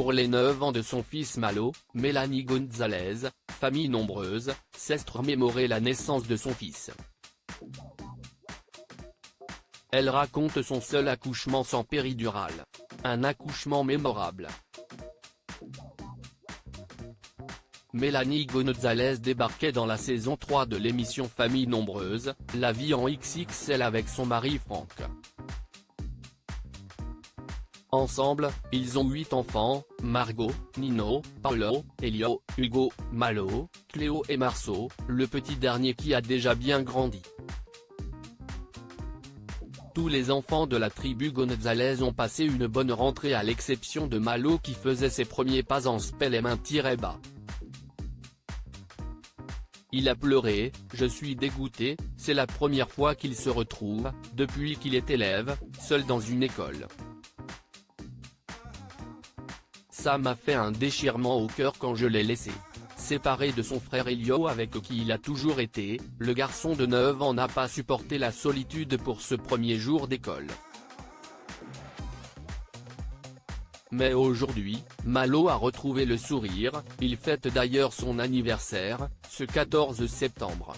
pour les 9 ans de son fils Malo, Mélanie Gonzalez, famille nombreuse, s'est remémoré la naissance de son fils. Elle raconte son seul accouchement sans péridurale. Un accouchement mémorable. Mélanie Gonzalez débarquait dans la saison 3 de l'émission Famille nombreuse, La vie en XXL avec son mari Franck. Ensemble, ils ont 8 enfants, Margot, Nino, Paolo, Elio, Hugo, Malo, Cléo et Marceau, le petit dernier qui a déjà bien grandi. Tous les enfants de la tribu Gonzalez ont passé une bonne rentrée à l'exception de Malo qui faisait ses premiers pas en spell M1-bas. Il a pleuré, je suis dégoûté, c'est la première fois qu'il se retrouve, depuis qu'il est élève, seul dans une école. Ça m'a fait un déchirement au cœur quand je l'ai laissé. Séparé de son frère Elio avec qui il a toujours été, le garçon de 9 ans n'a pas supporté la solitude pour ce premier jour d'école. Mais aujourd'hui, Malo a retrouvé le sourire, il fête d'ailleurs son anniversaire, ce 14 septembre.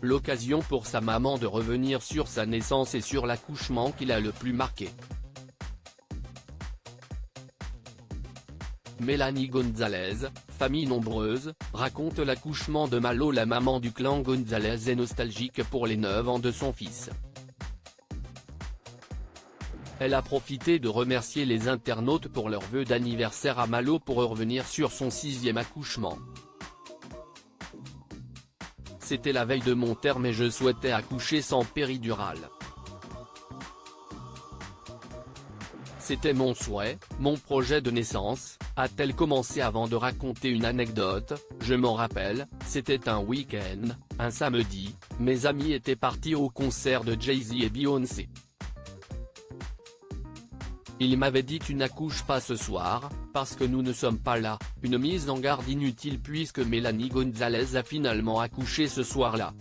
L'occasion pour sa maman de revenir sur sa naissance et sur l'accouchement qui l'a le plus marqué. Mélanie Gonzalez, famille nombreuse, raconte l'accouchement de Malo. La maman du clan Gonzalez est nostalgique pour les 9 ans de son fils. Elle a profité de remercier les internautes pour leurs vœux d'anniversaire à Malo pour revenir sur son 6e accouchement. C'était la veille de mon terme et je souhaitais accoucher sans péridurale. C'était mon souhait, mon projet de naissance, a-t-elle commencé avant de raconter une anecdote. Je m'en rappelle, c'était un week-end, un samedi, mes amis étaient partis au concert de Jay-Z et Beyoncé. Ils m'avaient dit tu n'accouches pas ce soir, parce que nous ne sommes pas là, une mise en garde inutile puisque Mélanie Gonzalez a finalement accouché ce soir-là.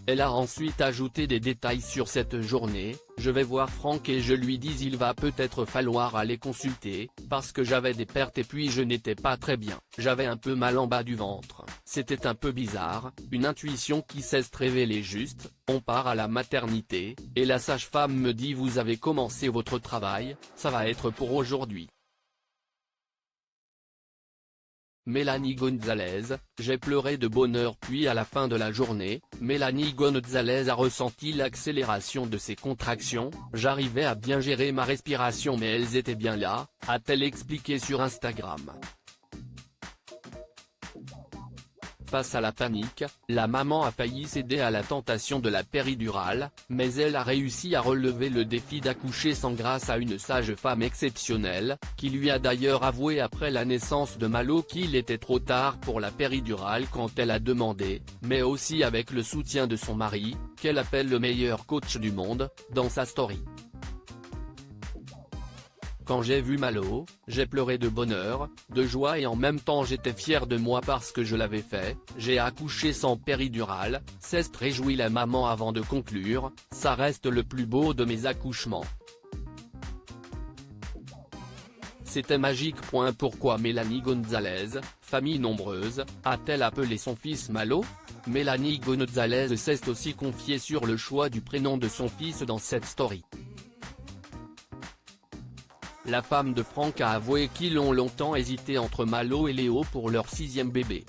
Elle a ensuite ajouté des détails sur cette journée, je vais voir Franck et je lui dis il va peut-être falloir aller consulter, parce que j'avais des pertes et puis je n'étais pas très bien, j'avais un peu mal en bas du ventre, c'était un peu bizarre, une intuition qui s'est révélée juste, on part à la maternité, et la sage-femme me dit vous avez commencé votre travail, ça va être pour aujourd'hui. Mélanie Gonzalez, j'ai pleuré de bonheur puis à la fin de la journée, Mélanie Gonzalez a ressenti l'accélération de ses contractions, j'arrivais à bien gérer ma respiration mais elles étaient bien là, a-t-elle expliqué sur Instagram. Face à la panique, la maman a failli céder à la tentation de la péridurale, mais elle a réussi à relever le défi d'accoucher sans grâce à une sage-femme exceptionnelle, qui lui a d'ailleurs avoué après la naissance de Malo qu'il était trop tard pour la péridurale quand elle a demandé, mais aussi avec le soutien de son mari, qu'elle appelle le meilleur coach du monde, dans sa story. Quand j'ai vu Malo, j'ai pleuré de bonheur, de joie et en même temps j'étais fier de moi parce que je l'avais fait, j'ai accouché sans péridurale, s'est réjouit la maman avant de conclure, ça reste le plus beau de mes accouchements. C'était magique. Pourquoi Mélanie Gonzalez, famille nombreuse, a-t-elle appelé son fils Malo? Mélanie Gonzalez s'est aussi confiée sur le choix du prénom de son fils dans cette story. La femme de Franck a avoué qu'ils ont longtemps hésité entre Malo et Léo pour leur 6e bébé.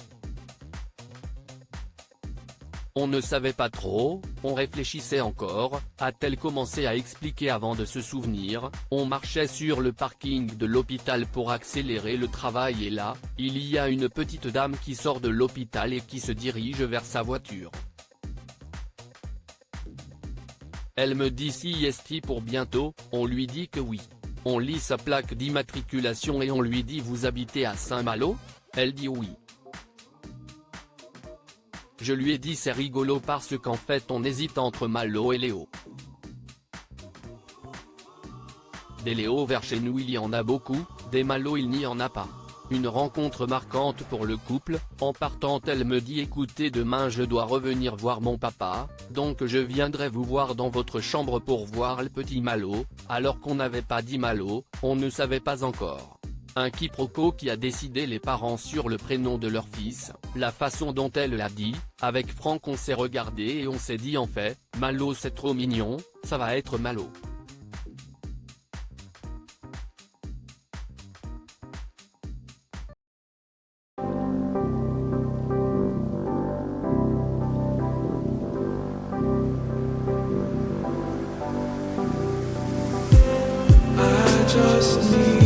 On ne savait pas trop, on réfléchissait encore, a-t-elle commencé à expliquer avant de se souvenir, on marchait sur le parking de l'hôpital pour accélérer le travail et là, il y a une petite dame qui sort de l'hôpital et qui se dirige vers sa voiture. Elle me dit si est pour bientôt, on lui dit que oui. On lit sa plaque d'immatriculation et on lui dit vous habitez à Saint-Malo? Elle dit oui. Je lui ai dit c'est rigolo parce qu'en fait on hésite entre Malo et Léo. Des Léo vers chez nous il y en a beaucoup, des Malo il n'y en a pas. Une rencontre marquante pour le couple. En partant, elle me dit écoutez, demain je dois revenir voir mon papa, donc je viendrai vous voir dans votre chambre pour voir le petit Malo, alors qu'on n'avait pas dit Malo, on ne savait pas encore. Un quiproquo qui a décidé les parents sur le prénom de leur fils. La façon dont elle l'a dit, avec Franck on s'est regardé et on s'est dit en fait, Malo c'est trop mignon, ça va être Malo. I just need